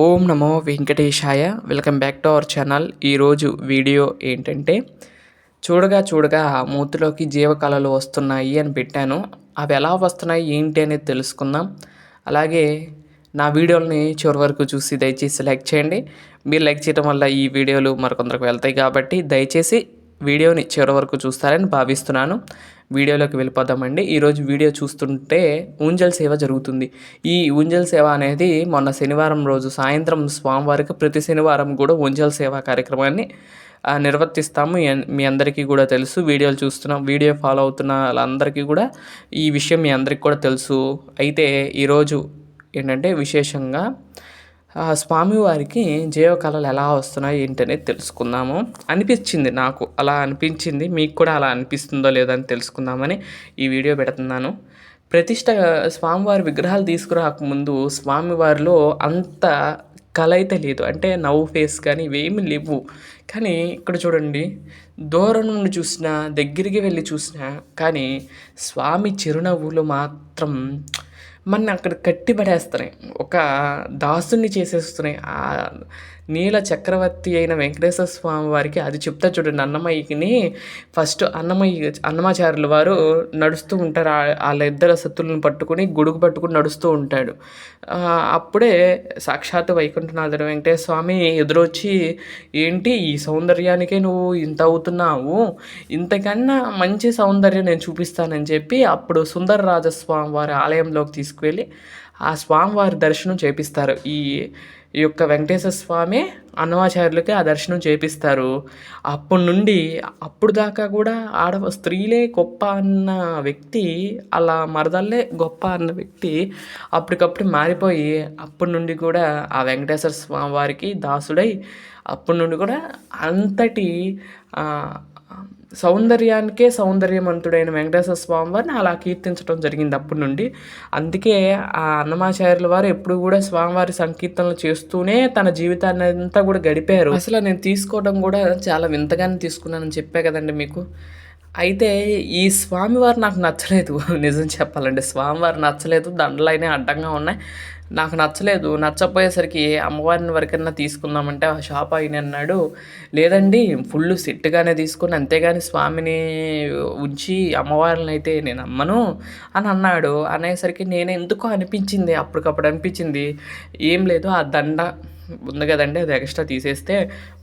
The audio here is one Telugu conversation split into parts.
Om Namo Venkatesaya. Welcome back to our channel. ఈరోజు వీడియో ఏంటంటే చూడగా చూడగా మూతిలోకి జీవకళలు వస్తున్నాయి అని పెట్టాను. అవి ఎలా వస్తున్నాయి ఏంటి అనేది తెలుసుకుందాం. అలాగే నా వీడియోలని చివరి వరకు చూసి దయచేసి లైక్ చేయండి. మీరు లైక్ చేయడం వల్ల ఈ వీడియోలు మరికొందరికి వెళ్తాయి కాబట్టి దయచేసి వీడియోని చివరి వరకు చూస్తారని భావిస్తున్నాను. వీడియోలోకి వెళ్ళిపోదామండి. ఈరోజు వీడియో చూస్తుంటే ఊంజల్ సేవ జరుగుతుంది. ఈ ఊంజల్ సేవ అనేది మొన్న శనివారం రోజు సాయంత్రం స్వామివారికి ప్రతి శనివారం కూడా ఊంజల్ సేవ కార్యక్రమాన్ని నిర్వర్తిస్తాము. మీ అందరికీ కూడా తెలుసు. వీడియోలు చూస్తున్న వీడియో ఫాలో అవుతున్న వాళ్ళందరికీ కూడా ఈ విషయం మీ అందరికీ కూడా తెలుసు. అయితే ఈరోజు ఏంటంటే విశేషంగా స్వామివారికి జీవకళలు ఎలా వస్తున్నాయి ఏంటనేది తెలుసుకుందాము. అనిపించింది, నాకు అలా అనిపించింది. మీకు కూడా అలా అనిపిస్తుందో లేదో అని తెలుసుకుందామని ఈ వీడియో పెడుతున్నాను. ప్రతిష్ట స్వామివారి విగ్రహాలు తీసుకురాకముందు స్వామివారిలో అంత కళ అయితే లేదు. అంటే నవ్వు ఫేస్ కానీ ఇవేమి లేవు. కానీ ఇక్కడ చూడండి, దూరం నుండి చూసినా దగ్గరికి వెళ్ళి చూసినా కానీ స్వామి చిరునవ్వులు మాత్రం మన అక్కడ కట్టిపడేస్తున్నాయి. ఒక దాసుని చేసేస్తున్నాయి. నీల చక్రవర్తి అయిన వెంకటేశ్వర స్వామి వారికి అది చెప్తా చూడండి. అన్నమయ్యని ఫస్ట్ అన్నమాచార్యుల వారు నడుస్తూ ఉంటారు. వాళ్ళిద్దరు సత్తులను పట్టుకుని గొడుగు పట్టుకుని నడుస్తూ ఉంటాడు. అప్పుడే సాక్షాత్తు వైకుంఠనాథుడు వెంకటేశ్వర స్వామి ఎదురొచ్చి, ఏంటి ఈ సౌందర్యానికే నువ్వు ఇంత అవుతున్నావు, ఇంతకన్నా మంచి సౌందర్యం నేను చూపిస్తానని చెప్పి అప్పుడు సుందరరాజస్వామి వారి ఆలయంలోకి తీసుకువెళ్ళి ఆ స్వామివారి దర్శనం చేపిస్తారు. ఈ యొక్క వెంకటేశ్వర స్వామి అన్నమాచార్యులకి ఆ దర్శనం చేపిస్తారు. అప్పటి నుండి అప్పుడు దాకా కూడా స్త్రీలే గొప్ప అన్న వ్యక్తి, అలా మరదల్లే గొప్ప అన్న వ్యక్తి అప్పటికప్పుడు మారిపోయి అప్పటి నుండి కూడా ఆ వెంకటేశ్వర స్వామి వారికి దాసుడై అప్పటి నుండి కూడా అంతటి సౌందర్యానికే సౌందర్యవంతుడైన వెంకటేశ్వర స్వామి వారిని అలా కీర్తించడం జరిగింది అప్పటి నుండి. అందుకే ఆ అన్నమాచార్యుల వారు ఎప్పుడు కూడా స్వామివారి సంకీర్తనలు చేస్తూనే తన జీవితాన్ని అంతా కూడా గడిపారు. అసలు నేను తీసుకోవడం కూడా చాలా వింతగానే తీసుకున్నానని చెప్పే కదండి మీకు. అయితే ఈ స్వామివారు నాకు నచ్చలేదు. నిజం చెప్పాలంటే స్వామివారు నచ్చలేదు. దండలైనా అడ్డంగా ఉన్నాయి. నాకు నచ్చలేదు. నచ్చపోయేసరికి అమ్మవారిని వరకన్నా తీసుకుందామంటే ఆ షాప్ ఆయన అన్నాడు, లేదండి ఫుల్ సెట్గానే తీసుకుని అంతేగాని స్వామిని ఉంచి అమ్మవారిని అయితే నేను అమ్మను అని అన్నాడు. అనేసరికి నేను ఎందుకో అనిపించింది, అప్పటికప్పుడు అనిపించింది, ఏం లేదు ఆ దండ ఉంది కదండి అది ఎక్స్ట్రా తీసేస్తే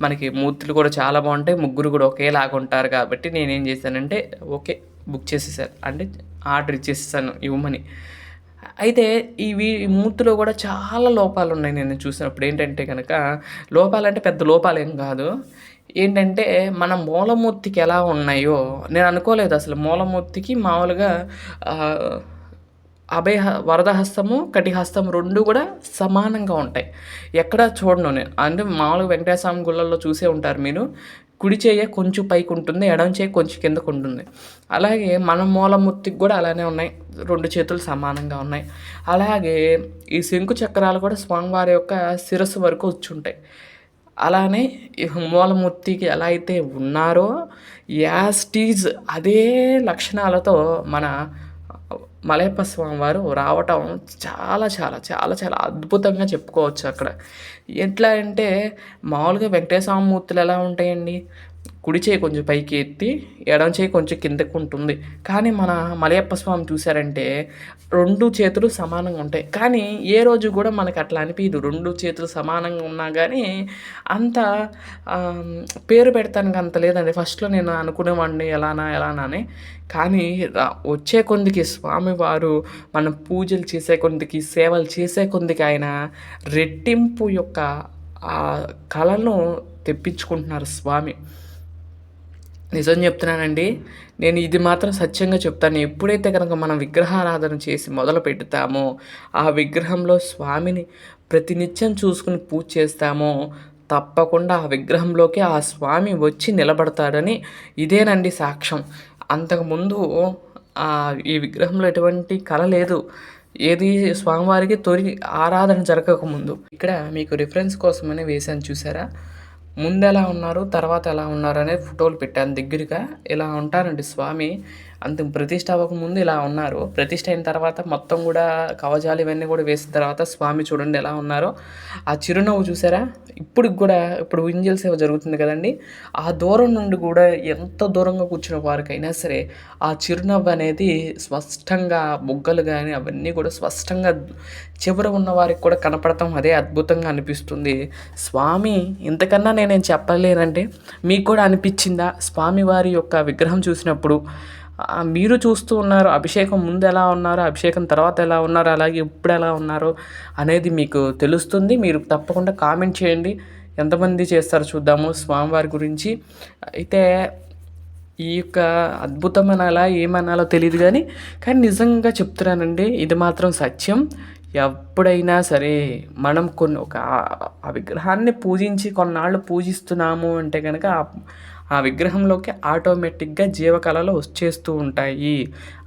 మనకి మూర్తులు కూడా చాలా బాగుంటాయి, ముగ్గురు కూడా ఒకేలాగా ఉంటారు కాబట్టి నేనేం చేశానంటే ఓకే బుక్ చేసేసాను, అంటే ఆర్డర్ ఇచ్చేసాను ఇవ్వమని. అయితే ఈ మూర్తిలో కూడా చాలా లోపాలు ఉన్నాయి. నేను చూసినప్పుడు ఏంటంటే కనుక, లోపాలంటే పెద్ద లోపాలేం కాదు. ఏంటంటే మన మూలమూర్తికి ఎలా ఉన్నాయో నేను అనుకోలేదు అసలు. మూలమూర్తికి మామూలుగా వరదహస్తము కటిహస్తం రెండు కూడా సమానంగా ఉంటాయి. ఎక్కడ చూడను నేను. అంటే మామూలుగా వెంకటేశ్వర స్వామి గుళ్ళల్లో చూసే ఉంటారు మీరు, కుడి చేయ కొంచెం పైకి ఉంటుంది, ఎడమ చేయ కొంచెం కిందకు ఉంటుంది. అలాగే మన మూలమూర్తికి కూడా అలానే ఉన్నాయి, రెండు చేతులు సమానంగా ఉన్నాయి. అలాగే ఈ శంకు చక్రాలు కూడా స్వామివారి యొక్క శిరస్సు వరకు వచ్చి ఉంటాయి. అలానే మూలమూర్తికి ఎలా అయితే ఉన్నారో యాస్టీజ్ అదే లక్షణాలతో మన మలయప్ప స్వామి వారు రావటం చాలా చాలా చాలా చాలా అద్భుతంగా చెప్పుకోవచ్చు. అక్కడ ఎట్లా అంటే మామూలుగా వెంకటేశ్వర స్వామి మూర్తులు ఎలా ఉంటాయండి, కుడి చేయి కొంచెం పైకి ఎత్తి ఎడమ చేయి కొంచెం కిందకు ఉంటుంది. కానీ మన మలయప్ప స్వామి చూసారంటే రెండు చేతులు సమానంగా ఉంటాయి. కానీ ఏ రోజు కూడా మనకు అట్లా అనిపించదు. రెండు చేతులు సమానంగా ఉన్నా కానీ అంత పేరు పెడతానికి అంత లేదండి. ఫస్ట్లో నేను అనుకునేవాడిని ఎలానా అని. కానీ వచ్చే కొందికి స్వామివారు మనం పూజలు చేసే కొందికి, సేవలు చేసే కొందికి ఆయన రెట్టింపు యొక్క ఆ కళను తెప్పించుకుంటున్నారు స్వామి. నిజం చెప్తున్నానండి. నేను ఇది మాత్రం సత్యంగా చెప్తాను. ఎప్పుడైతే కనుక మనం విగ్రహారాధన చేసి మొదలు పెడతామో, ఆ విగ్రహంలో స్వామిని ప్రతినిత్యం చూసుకుని పూజ చేస్తామో తప్పకుండా ఆ విగ్రహంలోకి ఆ స్వామి వచ్చి నిలబడతాడని ఇదేనండి సాక్ష్యం. అంతకుముందు ఈ విగ్రహంలో ఎటువంటి కళ లేదు. ఏది స్వామివారికి ఆరాధన జరగకముందు. ఇక్కడ మీకు రిఫరెన్స్ కోసమని వేశాను చూసారా, ముందు ఎలా ఉన్నారు తర్వాత ఎలా ఉన్నారు అనేది ఫోటోలు పెట్టాను దగ్గరగా. ఇలా ఉంటారండి స్వామి. అంత ప్రతిష్ఠ అవ్వకముందు ఇలా ఉన్నారు. ప్రతిష్ఠ అయిన తర్వాత మొత్తం గూడా కవచాలు ఇవన్నీ గూడా వేసిన తర్వాత స్వామి చూడండి ఎలా ఉన్నారో. ఆ చిరునవ్వు చూసారా? ఇప్పటికి గూడా ఇప్పుడు ఉంజల్ సేవ జరుగుతుంది కదండీ! ఆ దూరం నుండి గూడా ఎంత దూరంగా కూర్చున్న వారికైనా సరే, ఆ చిరునవ్వు అనేది స్పష్టంగా బుగ్గలు గాని అవన్నీ కూడా స్పష్టంగా చివర ఉన్న వారికి కూడా కనపడటం అదే అద్భుతంగా అనిపిస్తుంది. స్వామి ఇంతకన్నా నేనేం చెప్పలేనండి. మీకు కూడా అనిపిచ్చిందా? స్వామివారి యొక్క విగ్రహం చూసినప్పుడు మీరు చూస్తూ ఉన్నారు. అభిషేకం ముందు ఎలా ఉన్నారో, అభిషేకం తర్వాత ఎలా ఉన్నారో, అలాగే ఇప్పుడు ఎలా ఉన్నారో అనేది మీకు తెలుస్తుంది. మీరు తప్పకుండా కామెంట్ చేయండి. ఎంతమంది చేస్తారో చూద్దాము స్వామివారి గురించి. అయితే ఈ యొక్క అద్భుతం అనాలా, ఏమనాలో తెలీదు గానీ, కానీ నిజంగా చెప్తున్నానండి. ఇది మాత్రం సత్యం. ఎప్పుడైనా సరే మనం ఆ విగ్రహాన్ని పూజించి కొన్నాళ్ళు పూజిస్తున్నాము అంటే గనక ఆ విగ్రహంలోకి ఆటోమేటిక్‌గా జీవకళలు వచ్చేస్తూ ఉంటాయి.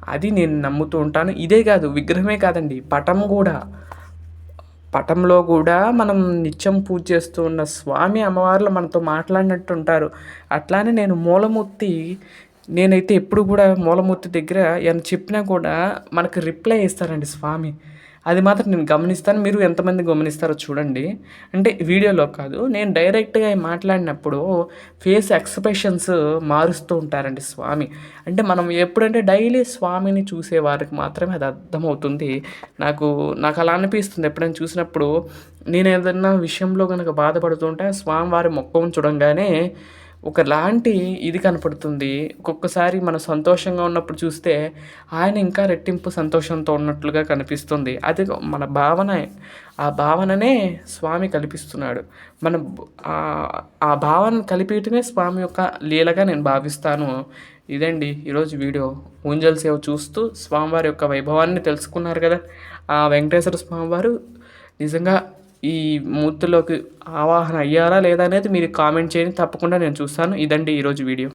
అది నేను నమ్ముతూ ఉంటాను. ఇదే కాదు, విగ్రహమే కాదండి, పటం గూడా. పటంలో గూడా మనం నిత్యం పూజ చేస్తూ ఉన్న స్వామి, అమ్మవార్లు మనతో మాట్లాడినట్టు ఉంటారు. అట్లానే నేనైతే ఎప్పుడు గూడా మూలమూర్తి దగ్గర ఏమన్నా చెప్పినా కూడా మనకు రిప్లై ఇస్తారండి స్వామి. అది మాత్రం నేను గమనిస్తాను. మీరు ఎంతమంది గమనిస్తారో చూడండి. అంటే వీడియోలో కాదు, నేను డైరెక్ట్‌గా మాట్లాడినప్పుడు ఫేస్ ఎక్స్‌ప్రెషన్స్ మారుస్తూ ఉంటారండి స్వామి. అంటే మనం ఎప్పుడంటే డైలీ స్వామిని చూసే వారికి మాత్రమే అది అర్థమవుతుంది. నాకలా అనిపిస్తుంది ఎప్పుడైనా చూసినప్పుడు. నేనేదన్నా విషయంలో గనక బాధపడుతుంటే స్వామివారి మొఖం చూడంగానే ఒకలాంటి ఇది కనపడుతుంది. ఒక్కొక్కసారి మనం సంతోషంగా ఉన్నప్పుడు చూస్తే ఆయన ఇంకా రెట్టింపు సంతోషంతో ఉన్నట్లుగా కనిపిస్తుంది. అది మన భావనే. ఆ భావననే స్వామి కల్పిస్తున్నాడు. మన ఆ భావన కలిపియటమే స్వామి యొక్క లీలగా నేను భావిస్తాను. ఇదండి ఈరోజు వీడియో. ఊంజల్ సేవ చూస్తూ స్వామివారి యొక్క వైభవాన్ని తెలుసుకున్నారు కదా! ఆ వెంకటేశ్వర స్వామివారు నిజంగా ఈ మూర్తిలోకి ఆవాహన అయ్యారా లేదా అనేది మీరు కామెంట్ చేయండి. తప్పకుండా నేను చూస్తాను. ఇదండి ఈరోజు వీడియో.